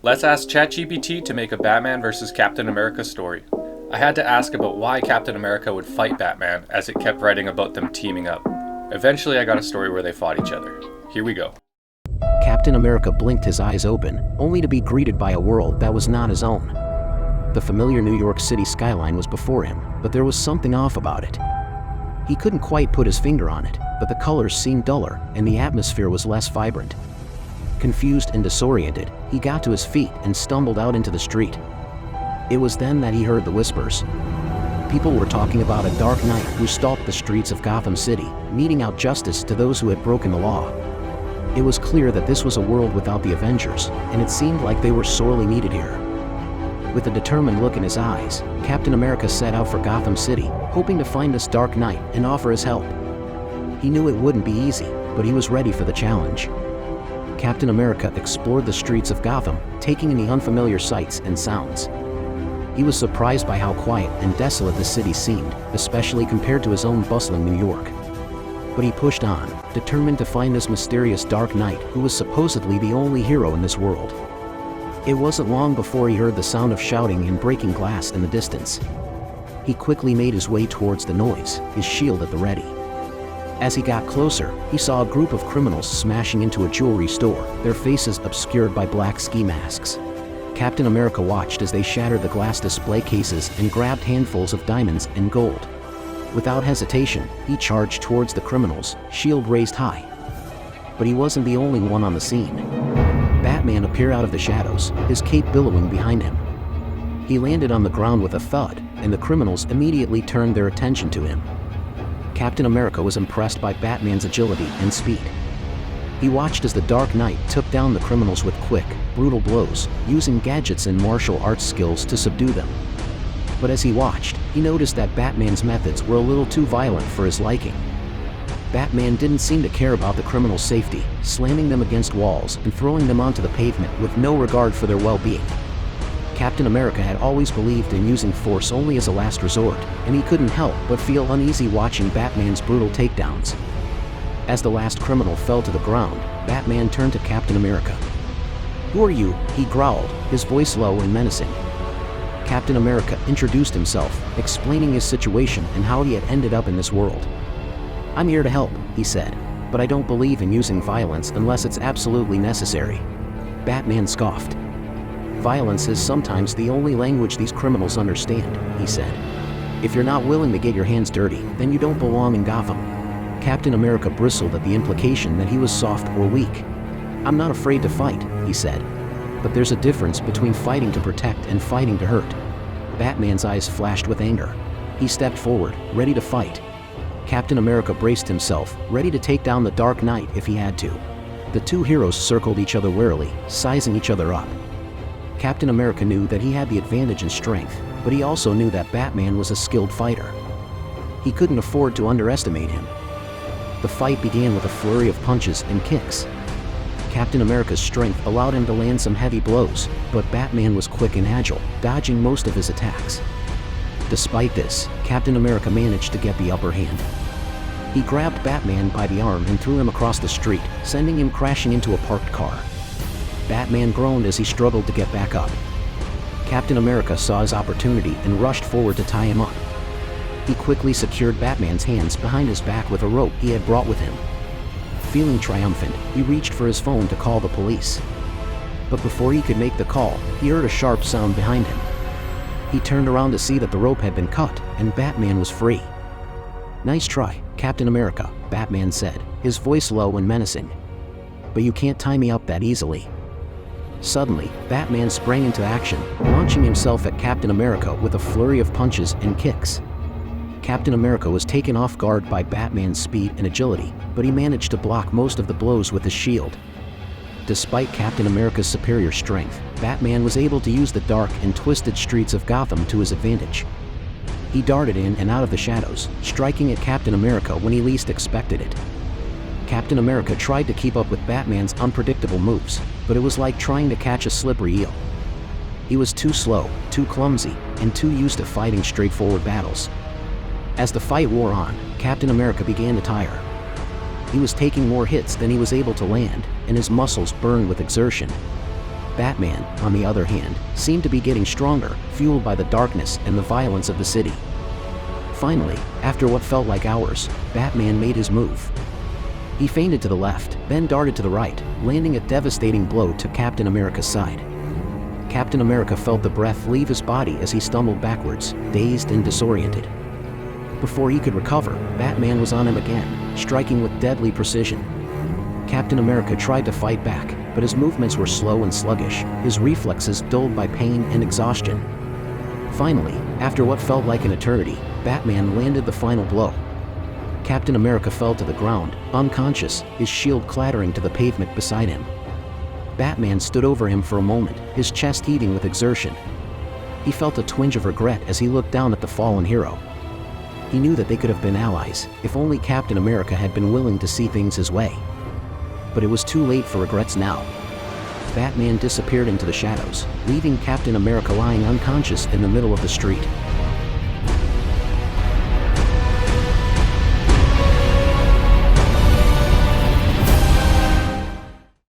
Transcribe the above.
Let's ask Chat GPT to make a Batman vs. Captain America story. I had to ask about why Captain America would fight Batman, as it kept writing about them teaming up. Eventually I got a story where they fought each other. Here we go. Captain America blinked his eyes open, only to be greeted by a world that was not his own. The familiar New York City skyline was before him, but there was something off about it. He couldn't quite put his finger on it, but the colors seemed duller and the atmosphere was less vibrant. Confused and disoriented, he got to his feet and stumbled out into the street. It was then that he heard the whispers. People were talking about a dark knight who stalked the streets of Gotham City, meting out justice to those who had broken the law. It was clear that this was a world without the Avengers, and it seemed like they were sorely needed here. With a determined look in his eyes, Captain America set out for Gotham City, hoping to find this dark knight and offer his help. He knew it wouldn't be easy, but he was ready for the challenge. Captain America explored the streets of Gotham, taking in the unfamiliar sights and sounds. He was surprised by how quiet and desolate the city seemed, especially compared to his own bustling New York. But he pushed on, determined to find this mysterious dark knight who was supposedly the only hero in this world. It wasn't long before he heard the sound of shouting and breaking glass in the distance. He quickly made his way towards the noise, his shield at the ready. As he got closer, he saw a group of criminals smashing into a jewelry store, their faces obscured by black ski masks. Captain America watched as they shattered the glass display cases and grabbed handfuls of diamonds and gold. Without hesitation, he charged towards the criminals, shield raised high. But he wasn't the only one on the scene. Batman appeared out of the shadows, his cape billowing behind him. He landed on the ground with a thud, and the criminals immediately turned their attention to him. Captain America was impressed by Batman's agility and speed. He watched as the Dark Knight took down the criminals with quick, brutal blows, using gadgets and martial arts skills to subdue them. But as he watched, he noticed that Batman's methods were a little too violent for his liking. Batman didn't seem to care about the criminals' safety, slamming them against walls and throwing them onto the pavement with no regard for their well-being. Captain America had always believed in using force only as a last resort, and he couldn't help but feel uneasy watching Batman's brutal takedowns. As the last criminal fell to the ground, Batman turned to Captain America. "Who are you?" he growled, his voice low and menacing. Captain America introduced himself, explaining his situation and how he had ended up in this world. "I'm here to help," he said, "but I don't believe in using violence unless it's absolutely necessary." Batman scoffed. "Violence is sometimes the only language these criminals understand," he said. "If you're not willing to get your hands dirty, then you don't belong in Gotham." Captain America bristled at the implication that he was soft or weak. "I'm not afraid to fight," he said. "But there's a difference between fighting to protect and fighting to hurt." Batman's eyes flashed with anger. He stepped forward, ready to fight. Captain America braced himself, ready to take down the Dark Knight if he had to. The two heroes circled each other warily, sizing each other up. Captain America knew that he had the advantage in strength, but he also knew that Batman was a skilled fighter. He couldn't afford to underestimate him. The fight began with a flurry of punches and kicks. Captain America's strength allowed him to land some heavy blows, but Batman was quick and agile, dodging most of his attacks. Despite this, Captain America managed to get the upper hand. He grabbed Batman by the arm and threw him across the street, sending him crashing into a parked car. Batman groaned as he struggled to get back up. Captain America saw his opportunity and rushed forward to tie him up. He quickly secured Batman's hands behind his back with a rope he had brought with him. Feeling triumphant, he reached for his phone to call the police. But before he could make the call, he heard a sharp sound behind him. He turned around to see that the rope had been cut, and Batman was free. "Nice try, Captain America," Batman said, his voice low and menacing. "But you can't tie me up that easily." Suddenly, Batman sprang into action, launching himself at Captain America with a flurry of punches and kicks. Captain America was taken off guard by Batman's speed and agility, but he managed to block most of the blows with his shield. Despite Captain America's superior strength, Batman was able to use the dark and twisted streets of Gotham to his advantage. He darted in and out of the shadows, striking at Captain America when he least expected it. Captain America tried to keep up with Batman's unpredictable moves, but it was like trying to catch a slippery eel. He was too slow, too clumsy, and too used to fighting straightforward battles. As the fight wore on, Captain America began to tire. He was taking more hits than he was able to land, and his muscles burned with exertion. Batman, on the other hand, seemed to be getting stronger, fueled by the darkness and the violence of the city. Finally, after what felt like hours, Batman made his move. He feinted to the left, then darted to the right, landing a devastating blow to Captain America's side. Captain America felt the breath leave his body as he stumbled backwards, dazed and disoriented. Before he could recover, Batman was on him again, striking with deadly precision. Captain America tried to fight back, but his movements were slow and sluggish, his reflexes dulled by pain and exhaustion. Finally, after what felt like an eternity, Batman landed the final blow. Captain America fell to the ground, unconscious, his shield clattering to the pavement beside him. Batman stood over him for a moment, his chest heaving with exertion. He felt a twinge of regret as he looked down at the fallen hero. He knew that they could have been allies, if only Captain America had been willing to see things his way. But it was too late for regrets now. Batman disappeared into the shadows, leaving Captain America lying unconscious in the middle of the street.